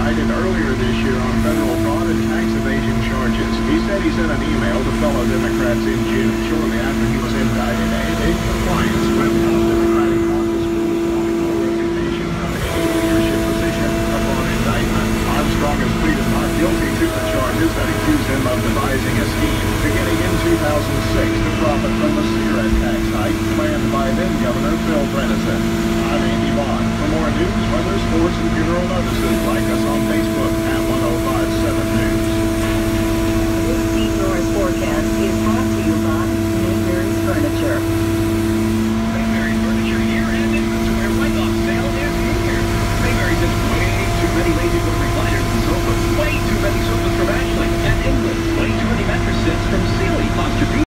indicted earlier this year on federal fraud and tax evasion charges. He said he sent an email to fellow Democrats in June, shortly after he was indicted, and in compliance with House Democratic caucus rules calling for resignation from any leadership position upon indictment. Armstrong has pleaded not guilty to the charges that accuse him of devising a scheme beginning in 2006 to profit from the cigarette tax hike planned by then-Governor Phil Bredesen. I'm Andy Vaughn. For more news, weather, sports, and funeral notices, like us on Facebook.